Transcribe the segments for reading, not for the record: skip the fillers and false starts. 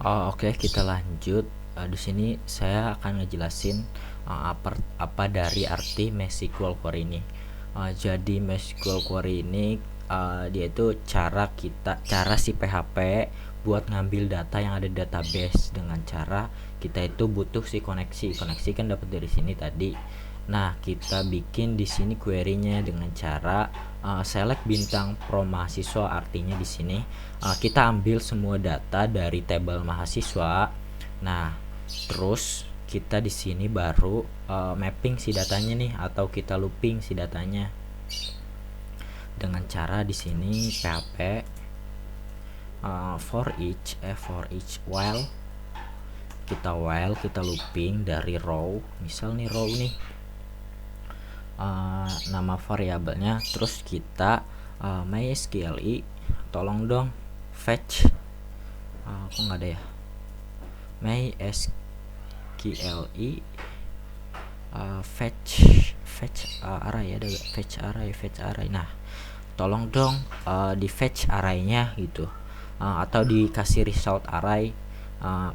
Oh, oke, kita lanjut. Di sini saya akan ngejelasin apa dari arti MySQL Query ini. Jadi MySQL Query ini dia itu cara si PHP buat ngambil data yang ada di database dengan cara kita itu butuh si koneksi. Koneksi kan dapat dari sini tadi. Nah, kita bikin di sini query-nya dengan cara select bintang pro mahasiswa. Artinya di sini kita ambil semua data dari tabel mahasiswa. Nah, terus kita di sini baru mapping si datanya nih, atau kita looping si datanya dengan cara di sini PHP for each while kita looping dari row. Misal nih row nih, nama variabelnya, terus kita MySQL tolong dong fetch kok nggak ada ya, MySQL fetch array, ada gak fetch array. Nah, tolong dong di fetch arraynya gitu, atau dikasih result array.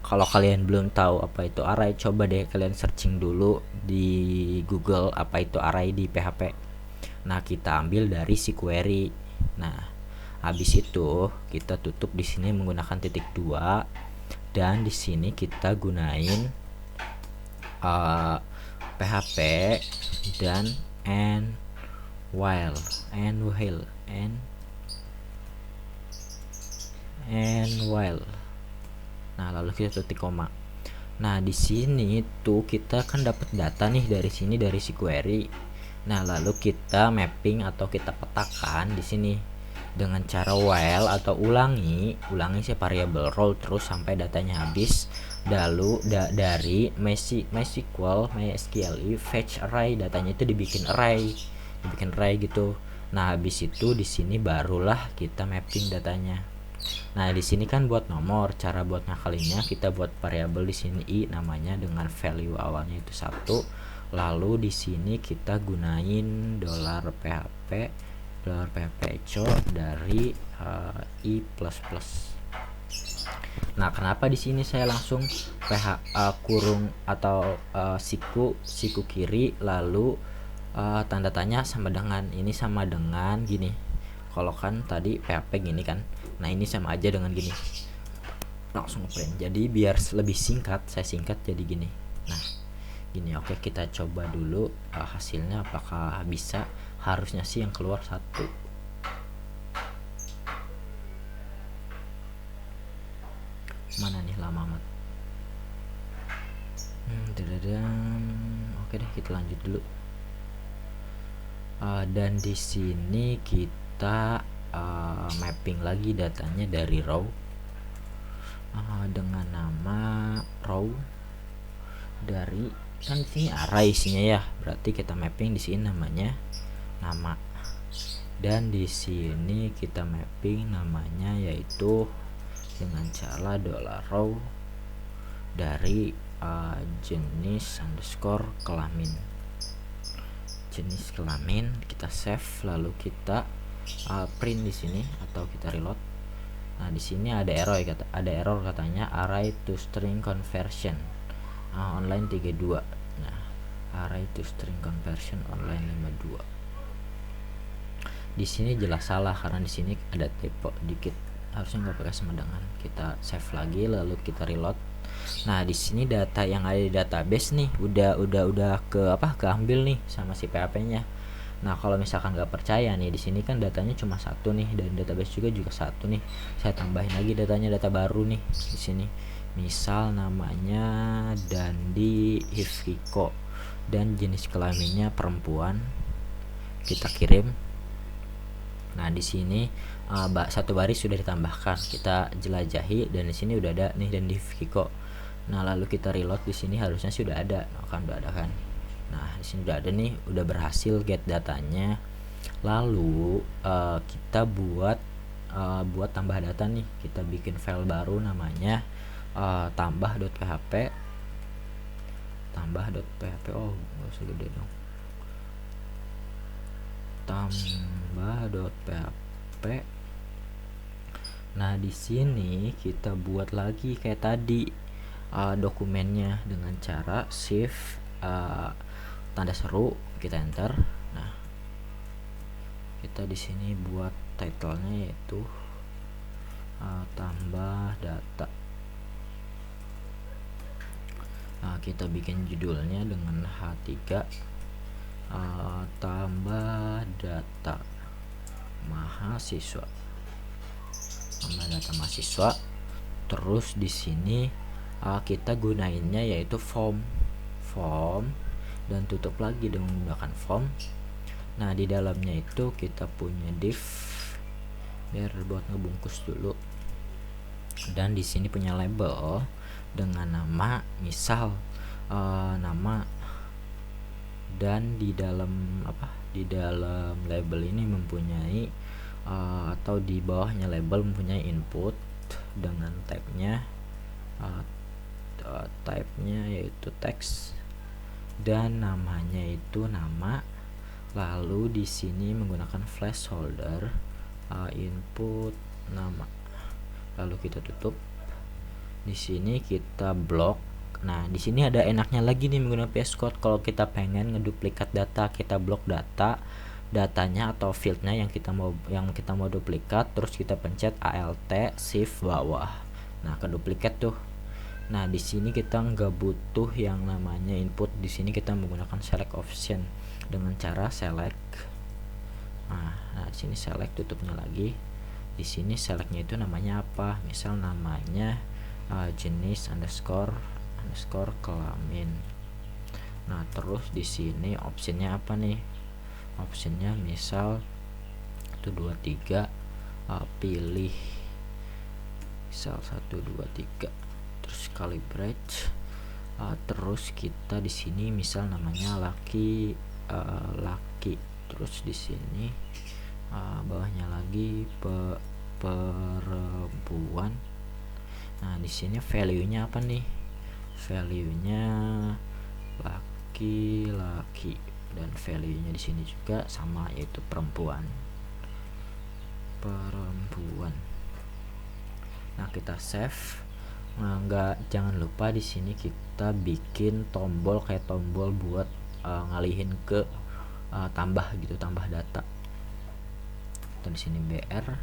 Kalau kalian belum tahu apa itu array, coba deh kalian searching dulu di Google apa itu array di PHP. Nah, kita ambil dari si query. Nah, habis itu kita tutup di sini menggunakan titik 2, dan di sini kita gunain PHP dan while. Nah, lalu kita titik koma. Nah, di sini tuh kita kan dapat data nih dari sini, dari si query. Nah, lalu kita mapping atau kita petakan di sini dengan cara while atau ulangi si variabel row terus sampai datanya habis. Lalu dari MySQL fetch array, datanya itu dibikin array gitu. Nah, habis itu di sini barulah kita mapping datanya. Nah, di sini kan buat nomor, cara buat ngakalinnya kita buat variabel di sini i namanya dengan value awalnya itu 1. Lalu di sini kita gunain $php echo dari i++. Nah, kenapa di sini saya langsung kurung atau siku kiri lalu tanda tanya sama dengan ini, sama dengan gini. Kalau kan tadi PHP gini kan, nah ini sama aja dengan gini, langsung print. Jadi biar lebih singkat, saya singkat jadi gini. Nah, gini. Oke, kita coba dulu hasilnya apakah bisa. Harusnya sih yang keluar 1. Mana nih, lama amat. Oke deh, kita lanjut dulu. Dan di sini kita mapping lagi datanya dari row dengan nama row dari, kan di sini array isinya ya, berarti kita mapping di sini namanya nama, dan di sini kita mapping namanya yaitu dengan cara $row dari jenis kelamin kita save, lalu kita print di sini atau kita reload. Nah, di sini ada error katanya array to string conversion online 32. Nah, array to string conversion online 52. Di sini jelas salah karena di sini ada typo dikit, harusnya nggak pakai sama dengan. Kita save lagi lalu kita reload. Nah, di sini data yang ada di database nih udah keambil nih sama si PHP-nya. Nah, kalau misalkan nggak percaya nih, di sini kan datanya cuma 1 nih, dan database juga 1 nih. Saya tambahin lagi data baru nih di sini. Misal namanya Dandi Hifkiko dan jenis kelaminnya perempuan. Kita kirim. Nah, di sini 1 baris sudah ditambahkan. Kita jelajahi dan di sini udah ada nih Dandi Hifkiko. Nah, lalu kita reload, di sini harusnya sudah ada. Udah ada kan? Nah, di sini udah ada nih, udah berhasil get datanya. Lalu kita buat tambah data nih. Kita bikin file baru namanya tambah.php. Oh, nggak usah gede dong. Tambah.php Nah, di sini kita buat lagi kayak tadi dokumennya dengan cara shift tanda seru, kita enter. Nah, kita di sini buat title-nya yaitu tambah data. Nah, kita bikin judulnya dengan H3 tambah data mahasiswa. Tambah data mahasiswa. Terus di sini kita gunainnya yaitu form dan tutup lagi dengan menggunakan form. Nah, di dalamnya itu kita punya div biar buat ngebungkus dulu. Dan di sini punya label dengan nama, misal nama, dan di dalam label ini mempunyai atau di bawahnya label mempunyai input dengan type-nya yaitu teks, dan namanya itu nama. Lalu di sini menggunakan placeholder input nama, lalu kita tutup. Di sini kita blok. Nah, di sini ada enaknya lagi nih menggunakan VS Code. Kalau kita pengen ngeduplikat data, kita blok datanya atau fieldnya yang kita mau duplikat, terus kita pencet Alt Shift bawah. Nah, keduplikat tuh. Nah, di sini kita nggak butuh yang namanya input. Di sini kita menggunakan select option dengan cara select. Nah, di sini select, tutupnya lagi. Di sini selectnya itu namanya apa? Misal namanya jenis underscore kelamin. Nah, terus di sini optionnya apa nih? Optionnya misal itu 23, pilih misal 1 2 3, terus calibrate. Terus kita di sini misal namanya laki, terus di sini bawahnya lagi perempuan. Nah, di sini value-nya apa nih? Value-nya laki-laki, dan value-nya di sini juga sama yaitu perempuan. Nah, kita save. Jangan lupa di sini kita bikin tombol kayak tombol buat ngalihin ke tambah data. Atau di sini BR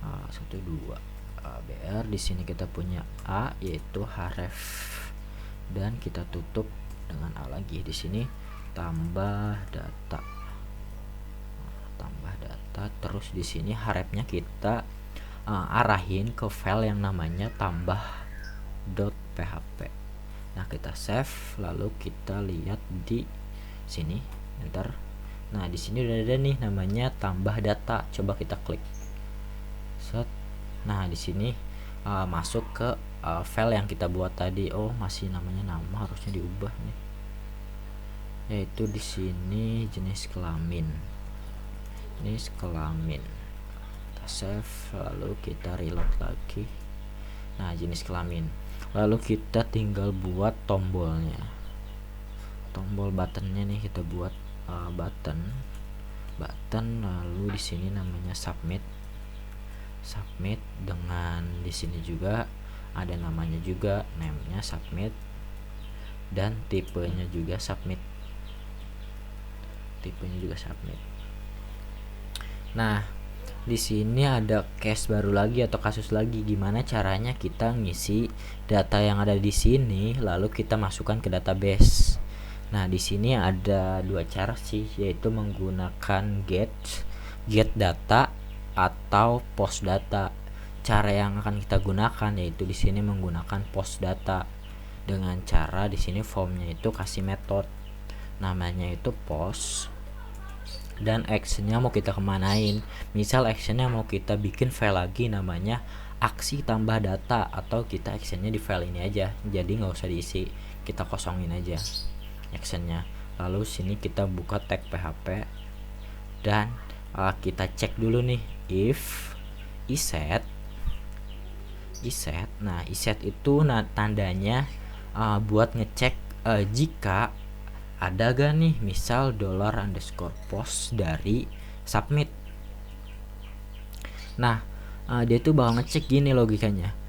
12 BR. Di sini kita punya A yaitu href, dan kita tutup dengan A lagi. Di sini tambah data. Terus di sini hrefnya kita arahin ke file yang namanya tambah.php. Nah, kita save, lalu kita lihat di sini, enter. Nah, di sini udah ada nih namanya tambah data. Coba kita klik. Set. Nah, di sini masuk ke file yang kita buat tadi. Oh, masih namanya nama, harusnya diubah nih. Yaitu di sini jenis kelamin. Kita save, lalu kita reload lagi. Nah, jenis kelamin. Lalu kita tinggal buat tombolnya. Tombol buttonnya nih kita buat button. Lalu di sini namanya submit, dengan di sini juga ada namanya juga, name-nya submit, dan tipenya juga submit. Nah, di sini ada case baru lagi atau kasus lagi, gimana caranya kita ngisi data yang ada di sini lalu kita masukkan ke database. Nah, di sini ada dua cara sih, yaitu menggunakan get data atau post data. Cara yang akan kita gunakan yaitu di sini menggunakan post data dengan cara di sini formnya itu kasih metode namanya itu post, dan actionnya mau kita kemanain. Misal actionnya mau kita bikin file lagi namanya aksi tambah data, atau kita actionnya di file ini aja, jadi nggak usah diisi, kita kosongin aja actionnya. Lalu sini kita buka tag PHP dan kita cek dulu nih if iset. Nah, iset itu tandanya buat ngecek jika ada gak nih misal $_post dari submit. Nah, dia tuh bakal ngecek gini logikanya.